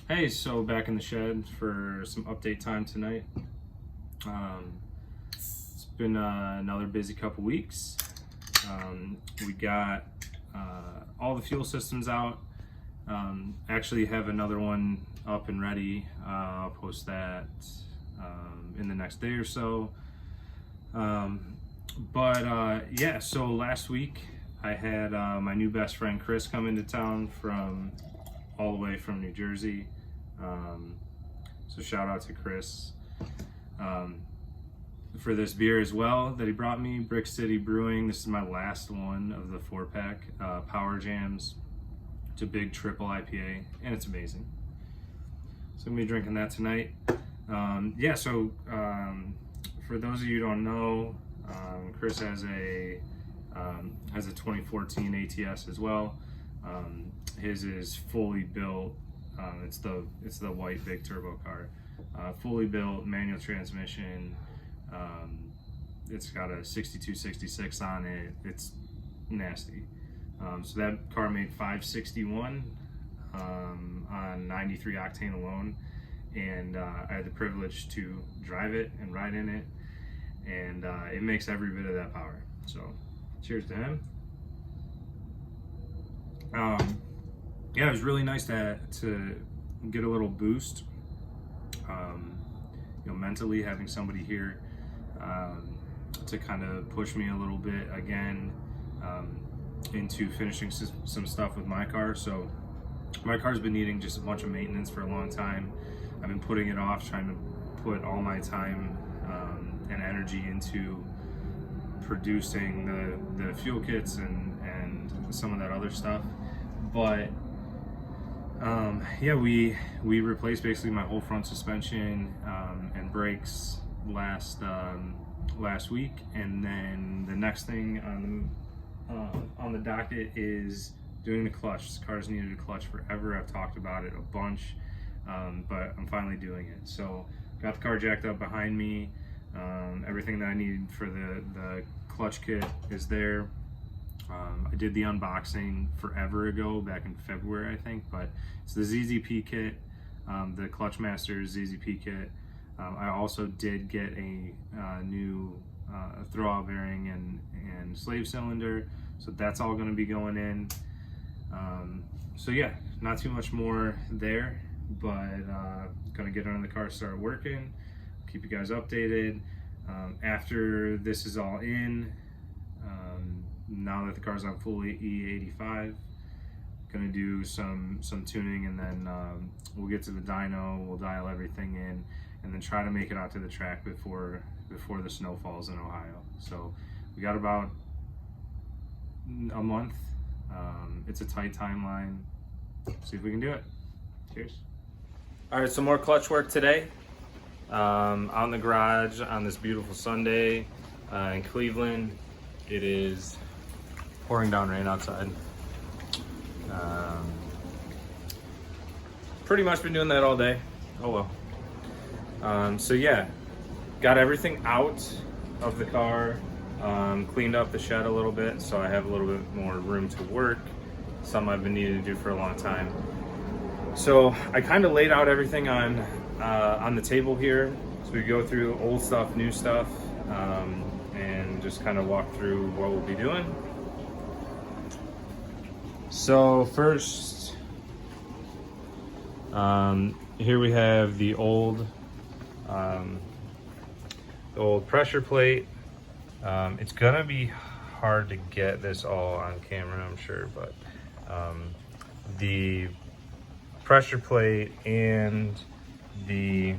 Hey, so back in the shed for some update time tonight. It's been another busy couple weeks. We got all the fuel systems out. Actually have another one up and ready. I'll post that in the next day or so. Yeah, so last week I had my new best friend Chris come into town from all the way from New Jersey. So shout out to Chris for this beer as well that he brought me, Brick City Brewing. This is my last one of the 4-pack, Power Jams. It's a big triple IPA and it's amazing. So I'm gonna be drinking that tonight. For those of you who don't know, Chris has a 2014 ATS as well. His is fully built. It's the white big turbo car, fully built, manual transmission. It's got a 6266 on it. It's nasty. So that car made 561 on 93 octane alone, and I had the privilege to drive it and ride in it, and it makes every bit of that power. So cheers to him. Yeah, it was really nice to get a little boost, mentally, having somebody here to kind of push me a little bit again into finishing some stuff with my car. So my car's been needing just a bunch of maintenance for a long time. I've been putting it off, trying to put all my time and energy into producing the fuel kits and some of that other stuff. But yeah, we replaced basically my whole front suspension and brakes last week, and then the next thing on the docket is doing the clutch. This car's needed a clutch forever. I've talked about it a bunch, but I'm finally doing it. So got the car jacked up behind me. Everything that I needed for the clutch kit is there. I did the unboxing forever ago, back in February, I think, but it's the ZZP kit, the Clutchmasters ZZP kit. I also did get a new throwout bearing and slave cylinder, so that's all going to be going in. So yeah, not too much more there, but gonna get under the car, start working, keep you guys updated. After this is all in, now that the car's on fully E85, gonna do some tuning, and then we'll get to the dyno, we'll dial everything in, and then try to make it out to the track before the snow falls in Ohio. So we got about a month. It's a tight timeline. See if we can do it. Cheers. All right, so more clutch work today. Out in the garage on this beautiful Sunday in Cleveland. It is pouring down rain outside. Pretty much been doing that all day. Oh well. So yeah, got everything out of the car, cleaned up the shed a little bit, so I have a little bit more room to work. Something I've been needing to do for a long time. So I kind of laid out everything on the table here. So we go through old stuff, new stuff, and just kind of walk through what we'll be doing. So first, here we have the old pressure plate. It's gonna be hard to get this all on camera, I'm sure, but the pressure plate and the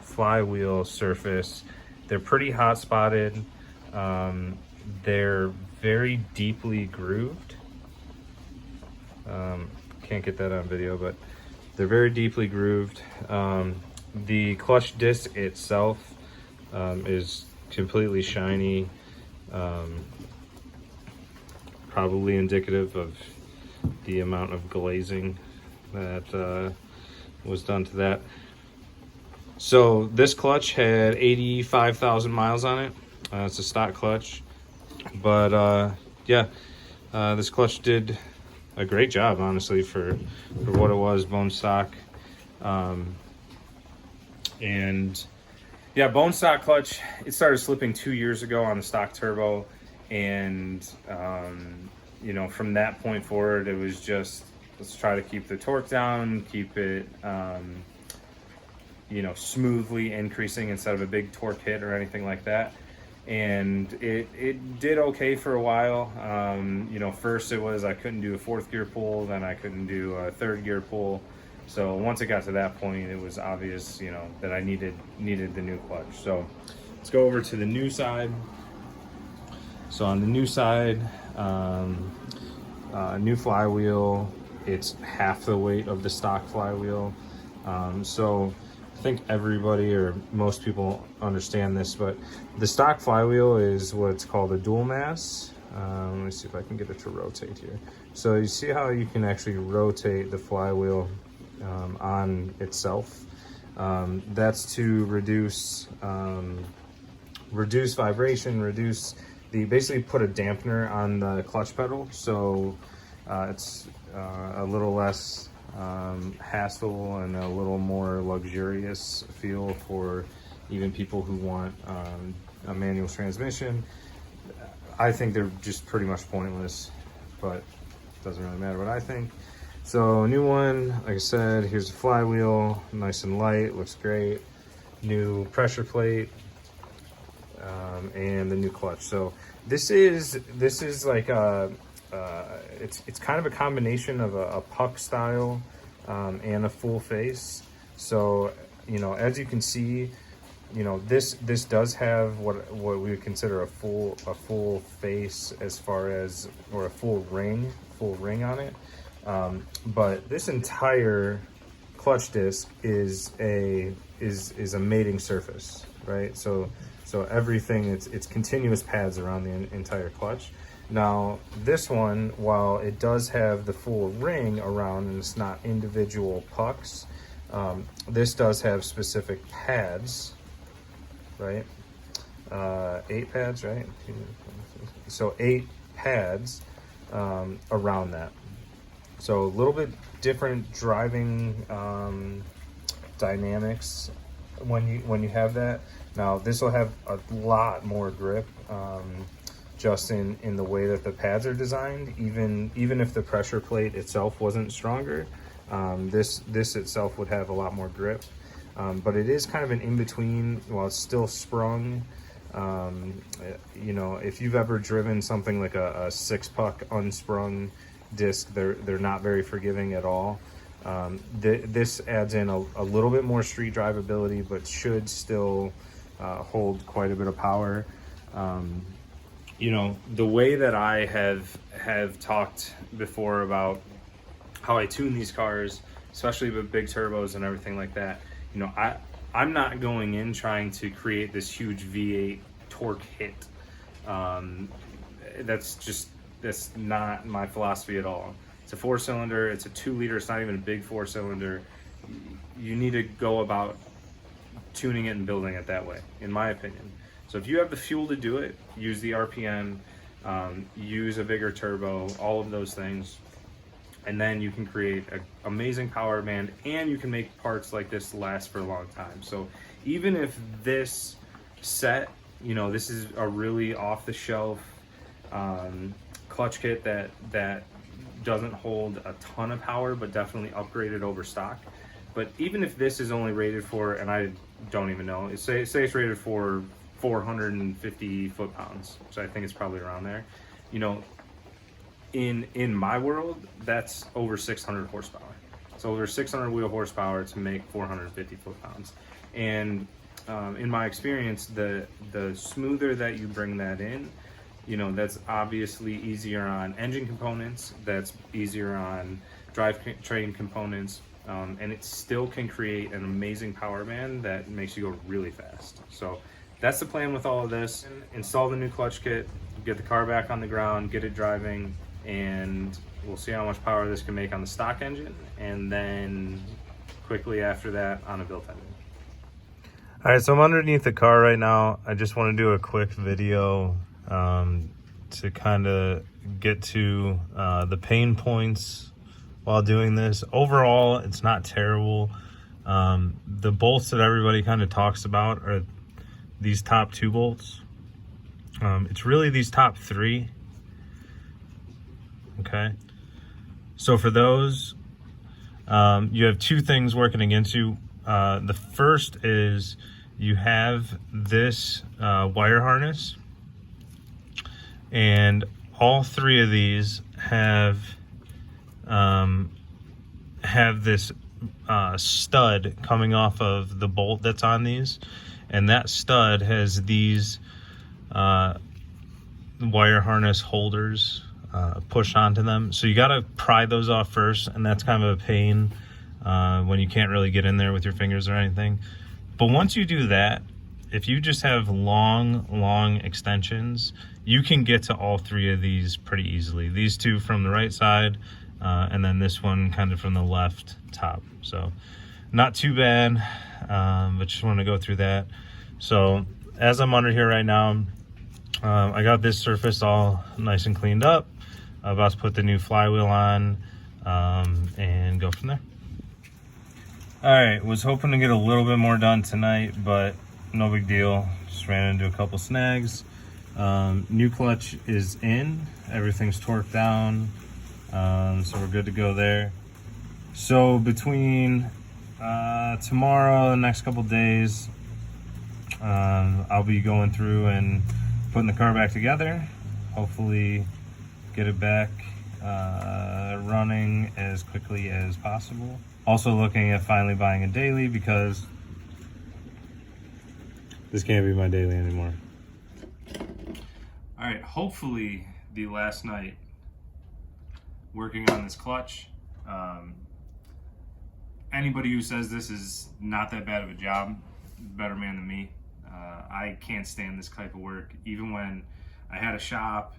flywheel surface, they're pretty hot spotted. They're very deeply grooved. Can't get that on video, but they're very deeply grooved. The clutch disc itself is completely shiny, probably indicative of the amount of glazing that was done to that. So this clutch had 85,000 miles on it. It's a stock clutch, but yeah, this clutch did a great job, honestly, for what it was, bone stock. And yeah, bone stock clutch, it started slipping 2 years ago on the stock turbo. And, you know, from that point forward, it was just, let's try to keep the torque down, keep it, you know, smoothly increasing instead of a big torque hit or anything like that. And it did okay for a while. You know, first it was I couldn't do a 4th gear pull, then I couldn't do a 3rd gear pull. So once it got to that point, it was obvious, you know, that I needed the new clutch. So let's go over to the new side. So on the new side, new flywheel. It's half the weight of the stock flywheel. So I think everybody or most people understand this, but the stock flywheel is what's called a dual mass. Let me see if I can get it to rotate here. So you see how you can actually rotate the flywheel on itself. That's to reduce vibration, basically put a dampener on the clutch pedal, so it's a little less hassle and a little more luxurious feel for even people who want a manual transmission. I think they're just pretty much pointless, but it doesn't really matter what I think. So new one, like I said, here's the flywheel, nice and light, looks great. New pressure plate, and the new clutch. So this is like it's kind of a combination of a puck style and a full face. So, you know, as you can see, you know, this does have what we would consider a full face, as far as, or a full ring on it. But this entire clutch disc is a mating surface, right? So everything, it's continuous pads around the entire clutch. Now this one, while it does have the full ring around and it's not individual pucks, this does have specific pads, right? 8 pads, right? So 8 pads around that. So a little bit different driving dynamics when you have that. Now this will have a lot more grip, just in the way that the pads are designed. Even if the pressure plate itself wasn't stronger, this itself would have a lot more grip. But it is kind of an in-between. While it's still sprung, you know, if you've ever driven something like a 6-puck unsprung disc, they're not very forgiving at all. This adds in a little bit more street drivability, but should still hold quite a bit of power. You know, the way that I have talked before about how I tune these cars, especially with big turbos and everything like that, you know, I'm not going in trying to create this huge V8 torque hit. That's not my philosophy at all. It's a 4-cylinder, it's a 2-liter, it's not even a big 4-cylinder. You need to go about tuning it and building it that way, in my opinion. So if you have the fuel to do it, use the RPM, use a bigger turbo, all of those things, and then you can create an amazing power band, and you can make parts like this last for a long time. So even if this set, you know, this is a really off-the-shelf clutch kit that doesn't hold a ton of power, but definitely upgraded over stock. But even if this is only rated for, and I don't even know, say it's rated for 450 foot-pounds, so I think it's probably around there. You know, in my world, that's over 600 horsepower. It's over 600 wheel horsepower to make 450 foot-pounds. And in my experience, the smoother that you bring that in, you know, that's obviously easier on engine components, that's easier on drivetrain components, and it still can create an amazing power band that makes you go really fast. So that's the plan with all of this. Install the new clutch kit, get the car back on the ground, get it driving, and we'll see how much power this can make on the stock engine, and then quickly after that on a built engine. All right, so I'm underneath the car right now. I just want to do a quick video to kind of get to the pain points while doing this. Overall, it's not terrible. The bolts that everybody kind of talks about are these top 2 bolts. It's really these top 3. Okay. So for those, you have 2 things working against you. The first is you have this wire harness, and all 3 of these have this stud coming off of the bolt that's on these, and that stud has these wire harness holders pushed onto them. So you got to pry those off first, and that's kind of a pain when you can't really get in there with your fingers or anything. But once you do that, if you just have long extensions, you can get to all 3 of these pretty easily. These 2 from the right side, and then this one kind of from the left top. So not too bad, but just want to go through that. So as I'm under here right now, I got this surface all nice and cleaned up. I'm about to put the new flywheel on and go from there. All right, was hoping to get a little bit more done tonight, but no big deal. Just ran into a couple snags. New clutch is in, everything's torqued down, so we're good to go there. So between tomorrow and the next couple days, I'll be going through and putting the car back together. Hopefully get it back running as quickly as possible. Also looking at finally buying a daily, because this can't be my daily anymore. All right, hopefully the last night working on this clutch, anybody who says this is not that bad of a job, better man than me. I can't stand this type of work. Even when I had a shop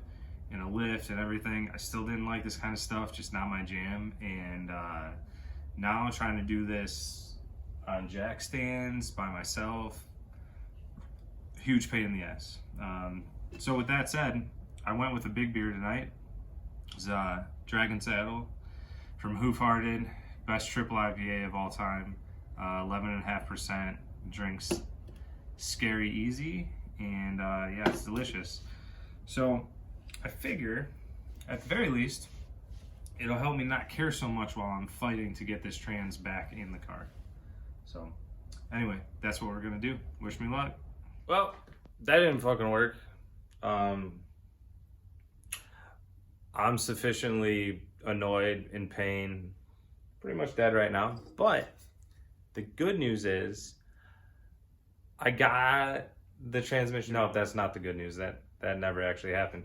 and a lift and everything, I still didn't like this kind of stuff, just not my jam. And now I'm trying to do this on jack stands by myself. Huge pain in the ass. So with that said, I went with a big beer tonight. It was Dragon Saddle from Hoofhearted, best triple IPA of all time, 11.5%, drinks scary easy, and yeah, it's delicious. So I figure, at the very least, it'll help me not care so much while I'm fighting to get this trans back in the car. So anyway, that's what we're gonna do. Wish me luck. Well, that didn't fucking work. I'm sufficiently annoyed, in pain, pretty much dead right now. But the good news is I got the transmission. No, that's not the good news. That never actually happened.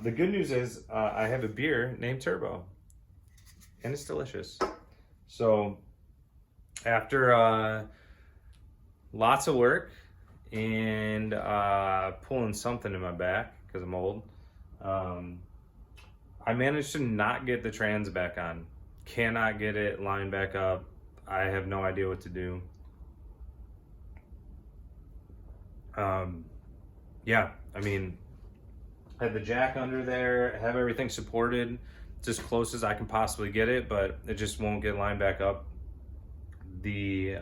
The good news is I have a beer named Turbo, and it's delicious. So after lots of work and pulling something in my back because I'm old, I managed to not get the trans back on. Cannot get it lined back up. I have no idea what to do. Yeah, I mean, I had the jack under there, have everything supported as close as I can possibly get it, but it just won't get lined back up. The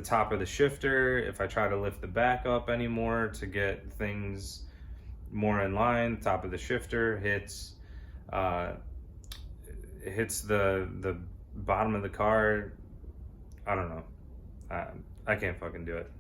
top of the shifter, if I try to lift the back up anymore to get things more in line, the top of the shifter hits the bottom of the car. I don't know. I can't fucking do it.